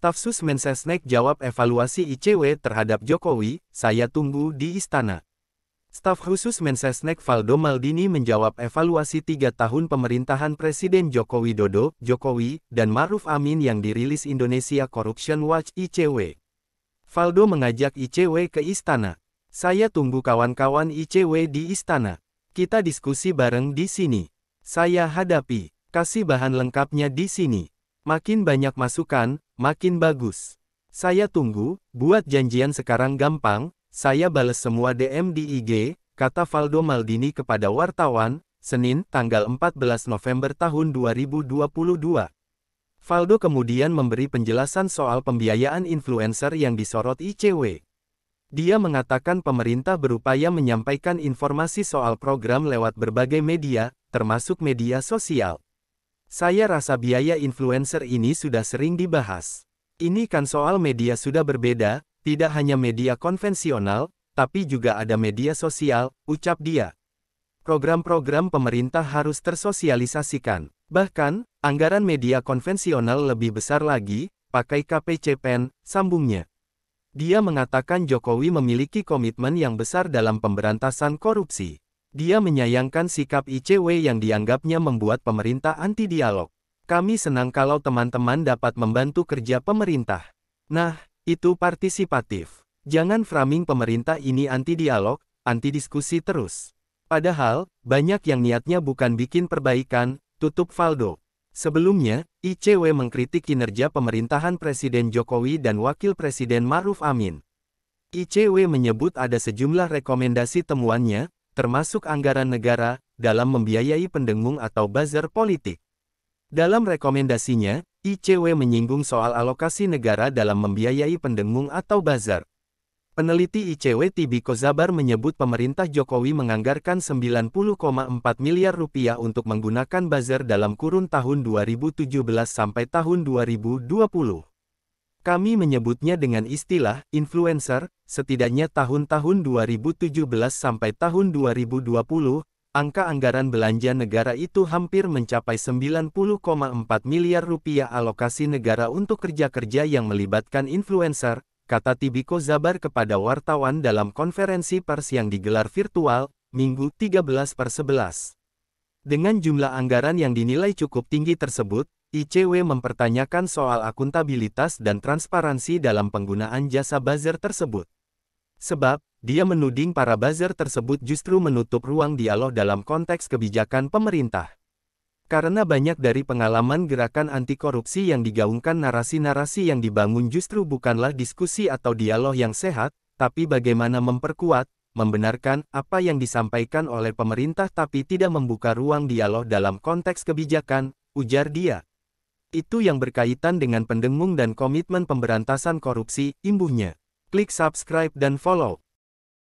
Staf Sus Mensesnek jawab evaluasi ICW terhadap Jokowi, saya tunggu di istana. Staf khusus Mensesnek Valdo Maldini menjawab evaluasi 3 tahun pemerintahan Presiden Joko Widodo, Jokowi, dan Ma'ruf Amin yang dirilis Indonesia Corruption Watch (ICW). Valdo mengajak ICW ke istana. Saya tunggu kawan-kawan ICW di istana. Kita diskusi bareng di sini. Saya hadapi. Kasih bahan lengkapnya di sini. Makin banyak masukan, makin bagus. Saya tunggu, buat janjian sekarang gampang, saya bales semua DM di IG, kata Valdo Maldini kepada wartawan, Senin, tanggal 14 November tahun 2022. Valdo kemudian memberi penjelasan soal pembiayaan influencer yang disorot ICW. Dia mengatakan pemerintah berupaya menyampaikan informasi soal program lewat berbagai media, termasuk media sosial. Saya rasa biaya influencer ini sudah sering dibahas. Ini kan soal media sudah berbeda, tidak hanya media konvensional, tapi juga ada media sosial, ucap dia. Program-program pemerintah harus tersosialisasikan. Bahkan, anggaran media konvensional lebih besar lagi, pakai KPCPEN, sambungnya. Dia mengatakan Jokowi memiliki komitmen yang besar dalam pemberantasan korupsi. Dia menyayangkan sikap ICW yang dianggapnya membuat pemerintah anti dialog. Kami senang kalau teman-teman dapat membantu kerja pemerintah. Nah, itu partisipatif. Jangan framing pemerintah ini anti dialog, anti diskusi terus. Padahal, banyak yang niatnya bukan bikin perbaikan, tutup Valdo. Sebelumnya, ICW mengkritik kinerja pemerintahan Presiden Jokowi dan Wakil Presiden Ma'ruf Amin. ICW menyebut ada sejumlah rekomendasi temuannya, termasuk anggaran negara, dalam membiayai pendengung atau buzzer politik. Dalam rekomendasinya, ICW menyinggung soal alokasi negara dalam membiayai pendengung atau buzzer. Peneliti ICW Tibiko Zabar menyebut pemerintah Jokowi menganggarkan 90,4 miliar rupiah untuk menggunakan buzzer dalam kurun tahun 2017 sampai tahun 2020. Kami menyebutnya dengan istilah influencer, setidaknya tahun-tahun 2017 sampai tahun 2020, angka anggaran belanja negara itu hampir mencapai 90,4 miliar rupiah alokasi negara untuk kerja-kerja yang melibatkan influencer, kata Tibiko Zabar kepada wartawan dalam konferensi pers yang digelar virtual, Minggu 13/11. Dengan jumlah anggaran yang dinilai cukup tinggi tersebut, ICW mempertanyakan soal akuntabilitas dan transparansi dalam penggunaan jasa buzzer tersebut. Sebab, dia menuding para buzzer tersebut justru menutup ruang dialog dalam konteks kebijakan pemerintah. Karena banyak dari pengalaman gerakan anti korupsi yang digaungkan narasi-narasi yang dibangun justru bukanlah diskusi atau dialog yang sehat, tapi bagaimana memperkuat, membenarkan apa yang disampaikan oleh pemerintah tapi tidak membuka ruang dialog dalam konteks kebijakan, ujar dia. Itu yang berkaitan dengan pendengung dan komitmen pemberantasan korupsi, imbuhnya. Klik subscribe dan follow.